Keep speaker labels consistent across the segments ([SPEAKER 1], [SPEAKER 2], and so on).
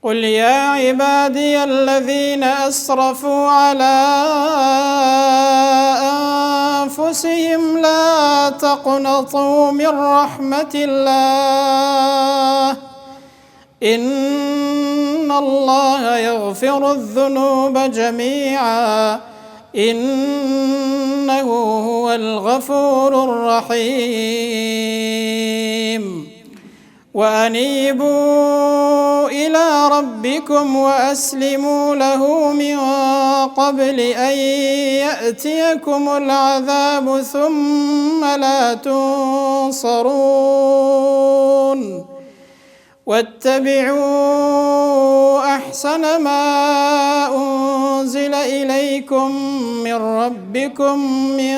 [SPEAKER 1] قل يا عبادي الذين أسرفوا على أنفسهم لا تقنطوا من رحمة الله إن الله يغفر الذنوب جميعا إنه هو الغفور الرحيم وأنيبوا إلى ربكم وأسلموا له من قبل أن يأتيكم العذاب ثم لا تنصرون واتبعوا أحسن ما أنزل إليكم من ربكم من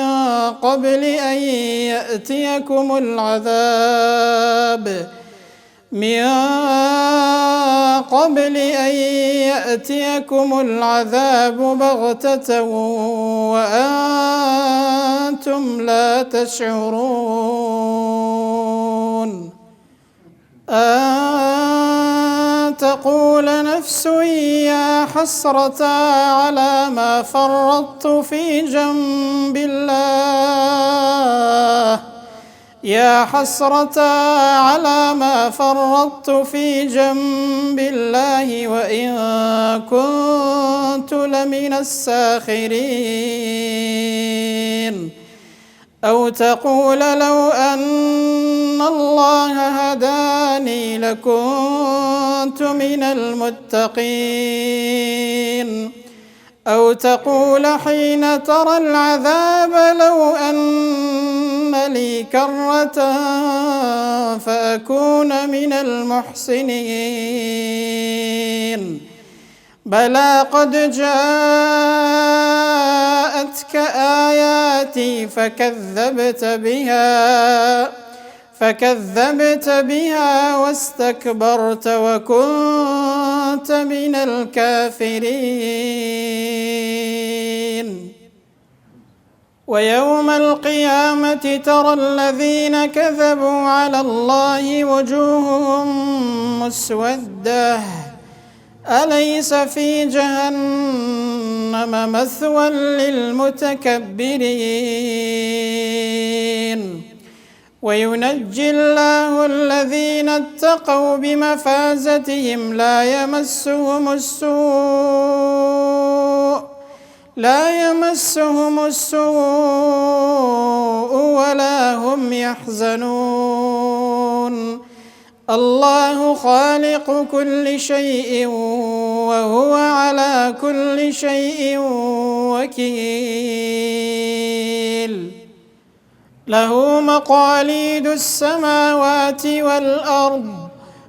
[SPEAKER 1] قبل أن يأتيكم العذاب بغتة وأنتم لا تشعرون أن تقول نفس يا حسرة على ما فرطت في جنب الله يا حسرة على ما فرطت في جنب الله وإن كنت لمن الساخرين أو تقول لو أن الله هداني لكنت من المتقين أو تقول حين ترى العذاب لو أن لي كرة فأكون من المحسنين بلى قد جاءتك آياتي فكذبت بها واستكبرت وكنت من الكافرين ويوم القيامة ترى الذين كذبوا على الله وجوههم مسودة أليس في جهنم مثوى للمتكبرين وينجي الله الذين اتقوا بمفازتهم لا يمسهم السوء ولا هم يحزنون الله خالق كل شيء وهو على كل شيء وكيل له مقاليد السماوات والأرض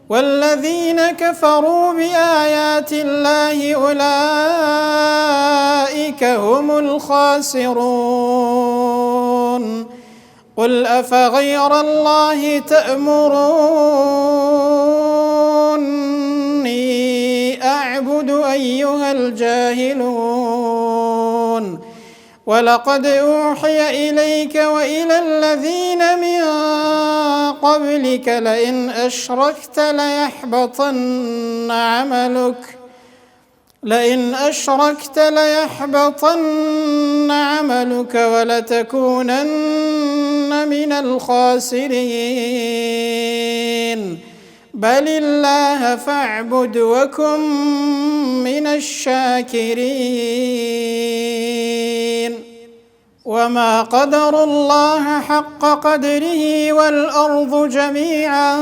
[SPEAKER 1] والذين كفروا بآيات الله أولئك هم الخاسرون قل أفغير الله تأمروني أعبد أيها الجاهلون ولقد أوحي إليك وإلى الذين من قبلك لئن أشركت ليحبطن عملك ولتكونن من الخاسرين بل الله فاعبد وكن من الشاكرين وما قدروا الله حق قدره والأرض جميعا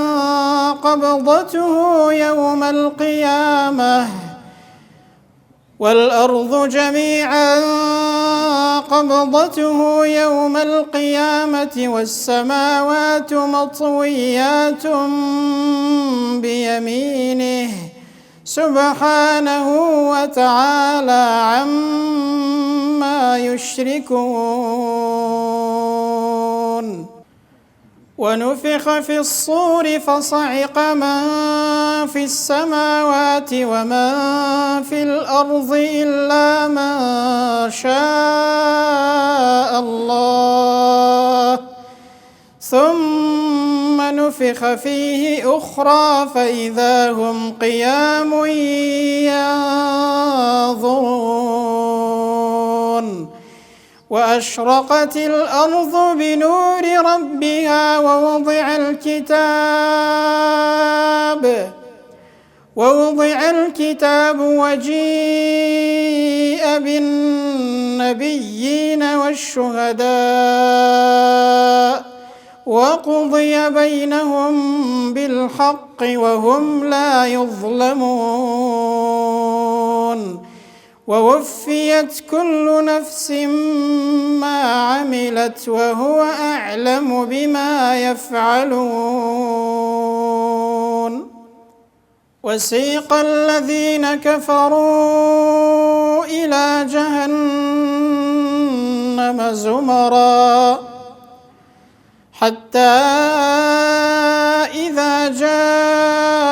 [SPEAKER 1] قبضته يوم القيامة والسماوات مطويات بيمينه سبحانه وتعالى عما يشركون ونفخ في الصور فصعق من في السماوات ومن في الأرض إلا من شاء الله ثم ونفخ فيه أخرى فإذا هم قيام ينظرون وأشرقت الأرض بنور ربها ووضع الكتاب وجيء بالنبيين والشهداء وقضي بينهم بالحق وهم لا يظلمون ووفيت كل نفس ما عملت وهو أعلم بما يفعلون وسيق الذين كفروا إلى جهنم زمرا حتى إذا جاءوها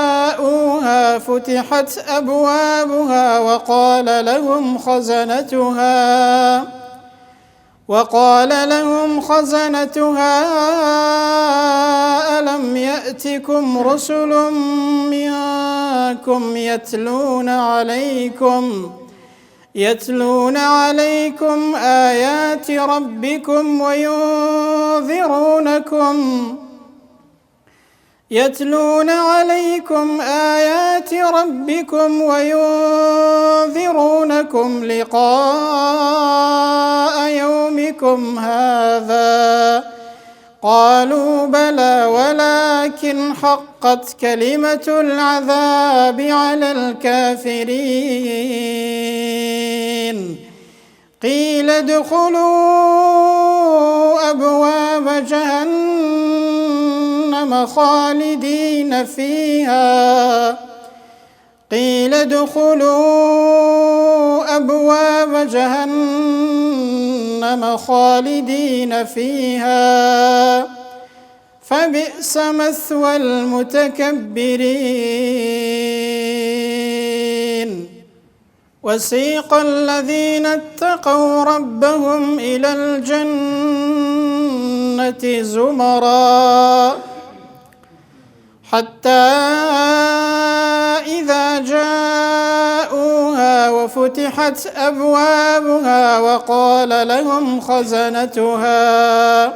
[SPEAKER 1] فتحت أبوابها وقال لهم خزنتها ألم يأتكم رسل منكم يتلون عليكم آيات ربكم وينذرونكم لقاء يومكم هذا قالوا بلى ولكن حقت كلمة العذاب على الكافرين قيل ادخلوا أبواب جهنم خالدين فيها فبئس مثوى المتكبرين وسيق الذين اتقوا ربهم إلى الجنة زمرا حتى إذا جاءوها وفتحت أبوابها وقال لهم خزنتها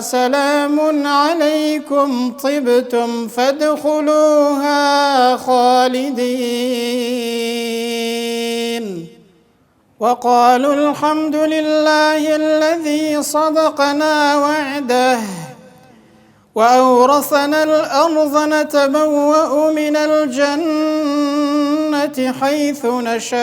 [SPEAKER 1] سلام عليكم طبتم فادخلوها خالدين وقالوا الحمد لله الذي صدقنا وعده وأورثنا الأرض نتبوأ من الجنة حيث نشاء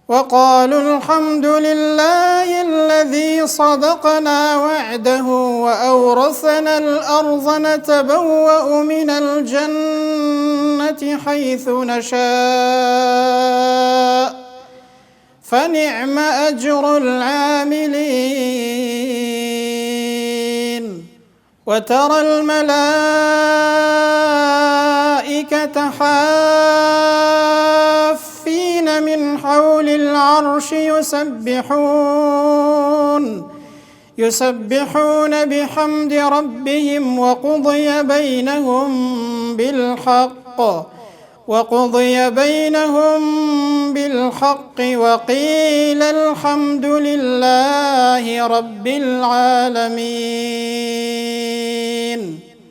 [SPEAKER 1] وقالوا الحمد لله الذي صدقنا وعده وأورثنا الأرض نتبوأ من الجنة حيث نشاء فنعم أجر العاملين وترى الملائكة حافين من حول العرش يسبحون بحمد ربهم وقضي بينهم بالحق وقيل الحمد لله رب العالمين.